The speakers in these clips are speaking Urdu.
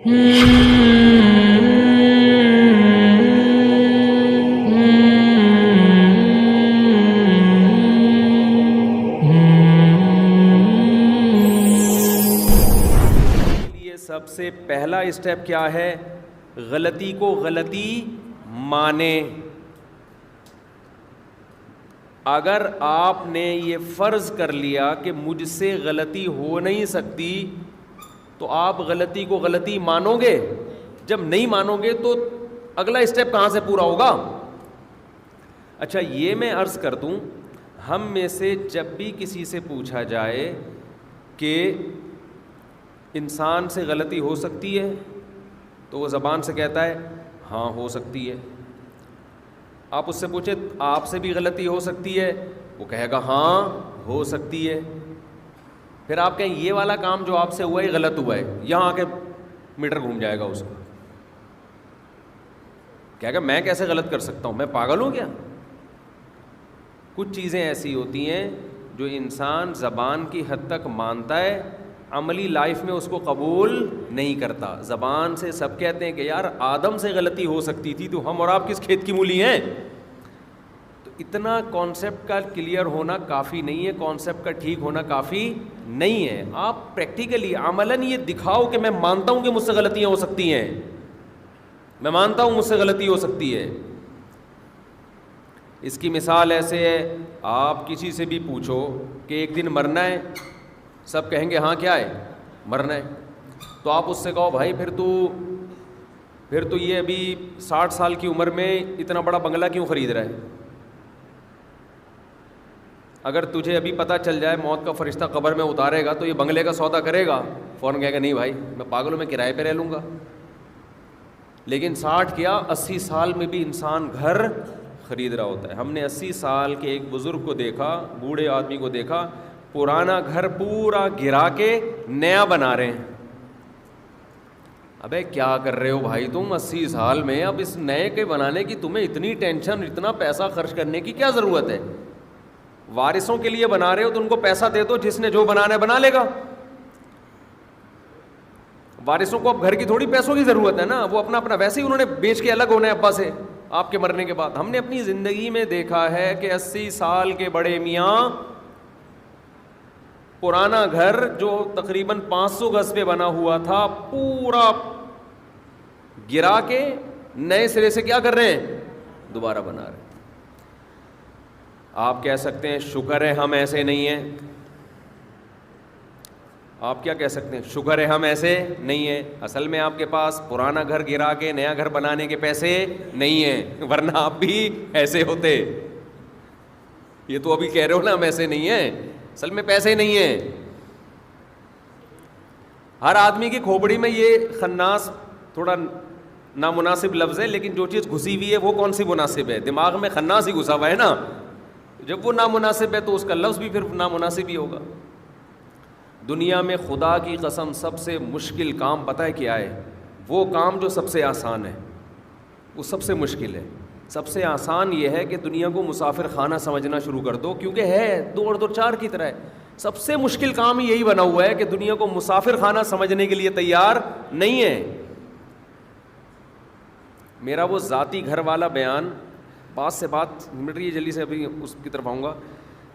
سب سے پہلا اسٹیپ کیا ہے؟ غلطی کو غلطی مانے. اگر آپ نے یہ فرض کر لیا کہ مجھ سے غلطی ہو نہیں سکتی تو آپ غلطی کو غلطی مانو گے. جب نہیں مانو گے تو اگلا اسٹیپ کہاں سے پورا ہوگا؟ اچھا یہ میں عرض کر دوں, ہم میں سے جب بھی کسی سے پوچھا جائے کہ انسان سے غلطی ہو سکتی ہے تو وہ زبان سے کہتا ہے ہاں ہو سکتی ہے. آپ اس سے پوچھیں آپ سے بھی غلطی ہو سکتی ہے, وہ کہے گا ہاں ہو سکتی ہے. پھر آپ کہیں یہ والا کام جو آپ سے ہوا ہے غلط ہوا ہے, یہاں آ کے میٹر گھوم جائے گا اس کا. کہے گا میں کیسے غلط کر سکتا ہوں, میں پاگل ہوں کیا؟ کچھ چیزیں ایسی ہوتی ہیں جو انسان زبان کی حد تک مانتا ہے, عملی لائف میں اس کو قبول نہیں کرتا. زبان سے سب کہتے ہیں کہ یار آدم سے غلطی ہو سکتی تھی تو ہم اور آپ کس کھیت کی مولی ہیں. تو اتنا کانسیپٹ کا کلیئر ہونا کافی نہیں ہے, کانسیپٹ کا ٹھیک ہونا کافی نہیں ہے. آپ پریکٹیکلی عملاً یہ دکھاؤ کہ میں مانتا ہوں کہ مجھ سے غلطیاں ہو سکتی ہیں, میں مانتا ہوں مجھ سے غلطی ہو سکتی ہے. اس کی مثال ایسے ہے, آپ کسی سے بھی پوچھو کہ ایک دن مرنا ہے, سب کہیں گے ہاں کیا ہے مرنا ہے. تو آپ اس سے کہو بھائی پھر تو یہ ابھی 60 سال کی عمر میں اتنا بڑا بنگلہ کیوں خرید رہا ہے؟ اگر تجھے ابھی پتہ چل جائے موت کا فرشتہ قبر میں اتارے گا تو یہ بنگلے کا سودا کرے گا؟ فوراً کہے گا نہیں بھائی میں پاگل ہوں, میں کرائے پہ رہ لوں گا. لیکن 60 کیا 80 سال میں بھی انسان گھر خرید رہا ہوتا ہے. ہم نے 80 سال کے ایک بزرگ کو دیکھا, بوڑھے آدمی کو دیکھا, پرانا گھر پورا گرا کے نیا بنا رہے ہیں. ابے کیا کر رہے ہو بھائی تم 80 سال میں, اب اس نئے کے بنانے کی تمہیں اتنی ٹینشن, اتنا پیسہ خرچ کرنے کی کیا ضرورت ہے؟ وارثوں کے لیے بنا رہے ہو تو ان کو پیسہ دے دو, جس نے جو بنانا ہے بنا لے گا. وارثوں کو اب گھر کی تھوڑی پیسوں کی ضرورت ہے نا, وہ اپنا ویسے ہی انہوں نے بیچ کے الگ ہونا ہے ابا سے آپ کے مرنے کے بعد. ہم نے اپنی زندگی میں دیکھا ہے کہ 80 سال کے بڑے میاں پرانا گھر جو تقریباً 500 گز پہ بنا ہوا تھا پورا گرا کے نئے سرے سے کیا کر رہے ہیں, دوبارہ بنا رہے ہیں. آپ کہہ سکتے ہیں شکر ہے ہم ایسے نہیں ہیں. آپ کیا کہہ سکتے ہیں شکر ہے ہم ایسے نہیں ہیں. اصل میں آپ کے پاس پرانا گھر گرا کے نیا گھر بنانے کے پیسے نہیں ہیں, ورنہ آپ بھی ایسے ہوتے. یہ تو ابھی کہہ رہے ہو نا ہم ایسے نہیں ہیں, اصل میں پیسے نہیں ہیں. ہر آدمی کی کھوپڑی میں یہ خناس تھوڑا نامناسب لفظ ہے, لیکن جو چیز گھسی ہوئی ہے وہ کون سی مناسب ہے؟ دماغ میں خناس ہی گھسا ہوا ہے نا. جب وہ نامناسب ہے تو اس کا لفظ بھی پھر نامناسب ہی ہوگا. دنیا میں خدا کی قسم سب سے مشکل کام پتہ ہے کیا ہے؟ وہ کام جو سب سے آسان ہے وہ سب سے مشکل ہے. سب سے آسان یہ ہے کہ دنیا کو مسافر خانہ سمجھنا شروع کر دو, کیونکہ ہے 2 اور 2 4 کی طرح ہے. سب سے مشکل کام یہی بنا ہوا ہے کہ دنیا کو مسافر خانہ سمجھنے کے لیے تیار نہیں ہے. میرا وہ ذاتی گھر والا بیان, بات سے بات مٹ رہی ہے جلدی سے, ابھی اس کی طرف آؤں گا.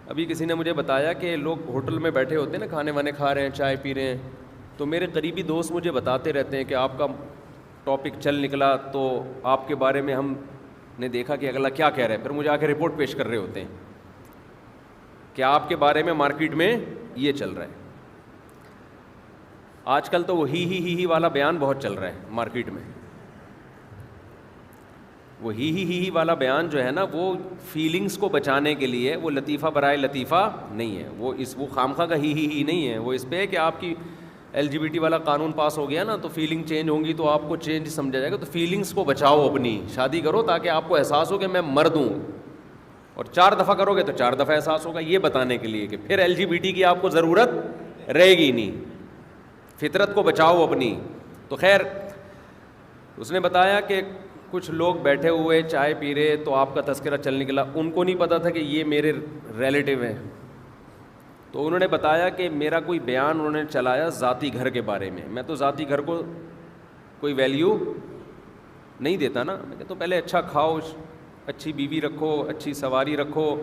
ابھی کسی نے مجھے بتایا کہ لوگ ہوٹل میں بیٹھے ہوتے ہیں نا, کھانے وانے کھا رہے ہیں, چائے پی رہے ہیں, تو میرے قریبی دوست مجھے بتاتے رہتے ہیں کہ آپ کا ٹاپک چل نکلا تو آپ کے بارے میں ہم نے دیکھا کہ اگلا کیا کہہ رہے ہیں. پھر مجھے آ کے رپورٹ پیش کر رہے ہوتے ہیں کہ آپ کے بارے میں مارکیٹ میں یہ چل رہا ہے. آج کل تو وہ ہی والا بیان بہت چل رہا ہے مارکیٹ میں. وہ ہی والا بیان جو ہے نا, وہ فیلنگز کو بچانے کے لیے, وہ لطیفہ برائے لطیفہ نہیں ہے. وہ خامخواہ کا ہی نہیں ہے. وہ اس پہ ہے کہ آپ کی LGBT والا قانون پاس ہو گیا نا, تو فیلنگ چینج ہوں گی تو آپ کو چینج سمجھا جائے گا. تو فیلنگز کو بچاؤ, اپنی شادی کرو تاکہ آپ کو احساس ہو کہ میں مرد ہوں, اور 4 دفعہ کرو گے تو 4 دفعہ احساس ہوگا. یہ بتانے کے لیے کہ پھر LGBT کی آپ کو ضرورت رہے گی نہیں. فطرت کو بچاؤ اپنی. تو خیر اس نے بتایا کہ کچھ لوگ بیٹھے ہوئے چائے پی رہے تو آپ کا تذکرہ چل نکلا. ان کو نہیں پتا تھا کہ یہ میرے ریلیٹیو ہیں. تو انہوں نے بتایا کہ میرا کوئی بیان انہوں نے چلایا ذاتی گھر کے بارے میں. میں تو ذاتی گھر کو کوئی ویلیو نہیں دیتا نا. میں کہتا ہوں پہلے اچھا کھاؤ, اچھی بیوی رکھو, اچھی سواری رکھو,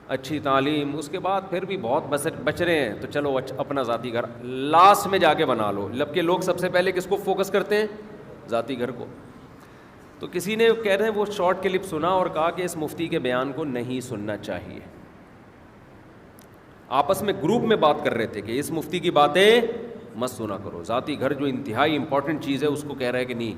اچھی تعلیم, اس کے بعد پھر بھی بہت بچ رہے ہیں تو چلو اپنا ذاتی گھر لاسٹ میں جا کے بنا لو. جبکہ لوگ سب سے پہلے کس کو فوکس کرتے ہیں؟ ذاتی گھر کو. تو کسی نے کہہ رہے ہیں وہ شارٹ کلپ سنا اور کہا کہ اس مفتی کے بیان کو نہیں سننا چاہیے. آپس میں گروپ میں بات کر رہے تھے کہ اس مفتی کی باتیں مت سنا کرو, ذاتی گھر جو انتہائی امپورٹنٹ چیز ہے اس کو کہہ رہا ہے کہ نہیں.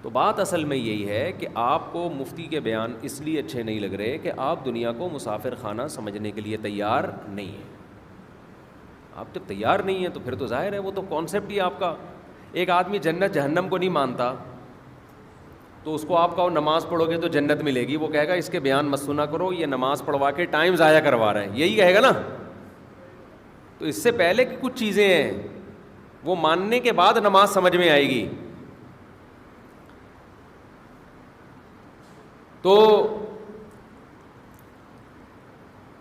تو بات اصل میں یہی ہے کہ آپ کو مفتی کے بیان اس لیے اچھے نہیں لگ رہے کہ آپ دنیا کو مسافر خانہ سمجھنے کے لیے تیار نہیں ہیں. آپ جب تیار نہیں ہیں تو پھر تو ظاہر ہے وہ تو کانسیپٹ ہی آپ کا. ایک آدمی جنت جہنم کو نہیں مانتا تو اس کو آپ کہو نماز پڑھو گے تو جنت ملے گی, وہ کہے گا اس کے بیان مت سنا کرو, یہ نماز پڑھوا کے ٹائم ضائع کروا رہے ہیں, یہی کہے گا نا. تو اس سے پہلے کہ کچھ چیزیں ہیں وہ ماننے کے بعد نماز سمجھ میں آئے گی. تو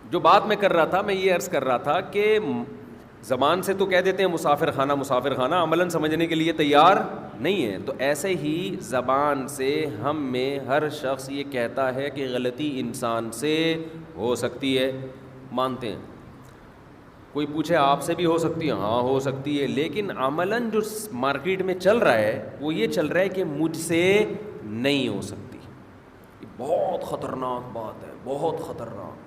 جو بات میں کر رہا تھا, میں یہ عرض کر رہا تھا کہ زبان سے تو کہہ دیتے ہیں مسافر خانہ مسافر خانہ, عملاً سمجھنے کے لیے تیار نہیں ہے. تو ایسے ہی زبان سے ہم میں ہر شخص یہ کہتا ہے کہ غلطی انسان سے ہو سکتی ہے, مانتے ہیں. کوئی پوچھے آپ سے بھی ہو سکتی ہے, ہاں ہو سکتی ہے, لیکن عملاً جو مارکیٹ میں چل رہا ہے وہ یہ چل رہا ہے کہ مجھ سے نہیں ہو سکتی. یہ بہت خطرناک بات ہے, بہت خطرناک.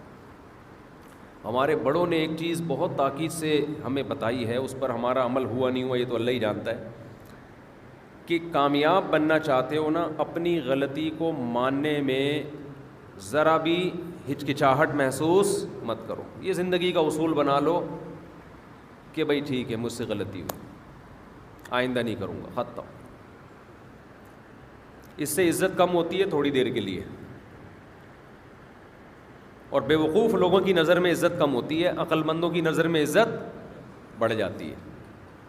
ہمارے بڑوں نے ایک چیز بہت تاکید سے ہمیں بتائی ہے, اس پر ہمارا عمل ہوا نہیں ہوا یہ تو اللہ ہی جانتا ہے, کہ کامیاب بننا چاہتے ہو نا, اپنی غلطی کو ماننے میں ذرا بھی ہچکچاہٹ محسوس مت کرو. یہ زندگی کا اصول بنا لو کہ بھائی ٹھیک ہے مجھ سے غلطی ہوئی, آئندہ نہیں کروں گا, ختم. اس سے عزت کم ہوتی ہے تھوڑی دیر کے لیے, اور بے وقوف لوگوں کی نظر میں عزت کم ہوتی ہے, عقل مندوں کی نظر میں عزت بڑھ جاتی ہے.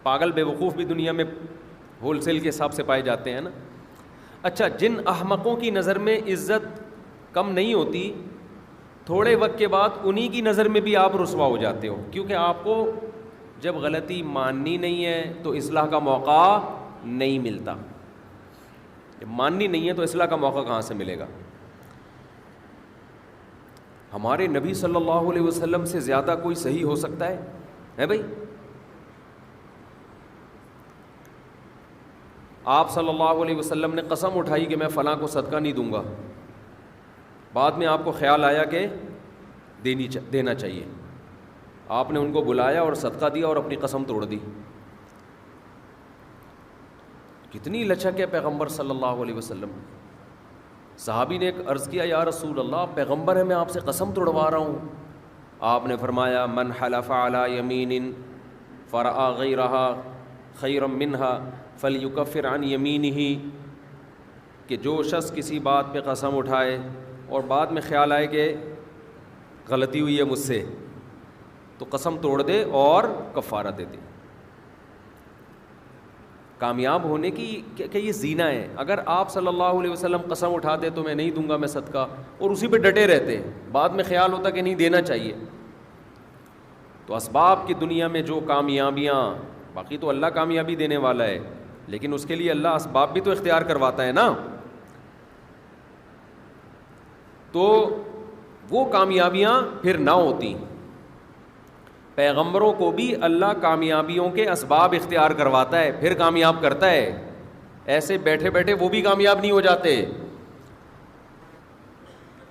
پاگل بے وقوف بھی دنیا میں ہول سیل کے حساب سے پائے جاتے ہیں نا. اچھا, جن احمقوں کی نظر میں عزت کم نہیں ہوتی, تھوڑے وقت کے بعد انہی کی نظر میں بھی آپ رسوا ہو جاتے ہو, کیونکہ آپ کو جب غلطی ماننی نہیں ہے تو اصلاح کا موقع نہیں ملتا. جب ماننی نہیں ہے تو اصلاح کا موقع کہاں سے ملے گا؟ ہمارے نبی صلی اللہ علیہ وسلم سے زیادہ کوئی صحیح ہو سکتا ہے بھائی؟ آپ صلی اللہ علیہ وسلم نے قسم اٹھائی کہ میں فلاں کو صدقہ نہیں دوں گا, بعد میں آپ کو خیال آیا کہ دینا چاہیے, آپ نے ان کو بلایا اور صدقہ دیا اور اپنی قسم توڑ دی. کتنی لچک ہے پیغمبر صلی اللہ علیہ وسلم. صحابی نے ایک عرض کیا, یا رسول اللہ پیغمبر ہے, میں آپ سے قسم توڑوا رہا ہوں. آپ نے فرمایا, من حلف علی یمین فرأى غیرها خیرا منها فلیکفر عن یمینہ, کہ جو شخص کسی بات پہ قسم اٹھائے اور بعد میں خیال آئے کہ غلطی ہوئی ہے مجھ سے, تو قسم توڑ دے اور کفارہ دے دے. کامیاب ہونے کی کہ یہ زینہ ہے. اگر آپ صلی اللہ علیہ وسلم قسم اٹھاتے تو میں نہیں دوں گا میں صدقہ, اور اسی پہ ڈٹے رہتے, بعد میں خیال ہوتا کہ نہیں دینا چاہیے. تو اسباب کی دنیا میں جو کامیابیاں, باقی تو اللہ کامیابی دینے والا ہے, لیکن اس کے لیے اللہ اسباب بھی تو اختیار کرواتا ہے نا. تو وہ کامیابیاں پھر نہ ہوتی. پیغمبروں کو بھی اللہ کامیابیوں کے اسباب اختیار کرواتا ہے, پھر کامیاب کرتا ہے. ایسے بیٹھے بیٹھے وہ بھی کامیاب نہیں ہو جاتے.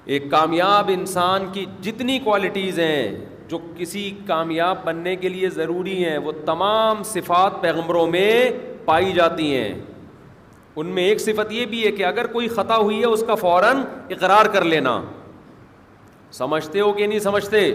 ایک کامیاب انسان کی جتنی کوالٹیز ہیں جو کسی کامیاب بننے کے لیے ضروری ہیں, وہ تمام صفات پیغمبروں میں پائی جاتی ہیں. ان میں ایک صفت یہ بھی ہے کہ اگر کوئی خطا ہوئی ہے اس کا فوراً اقرار کر لینا. سمجھتے ہو کہ نہیں سمجھتے؟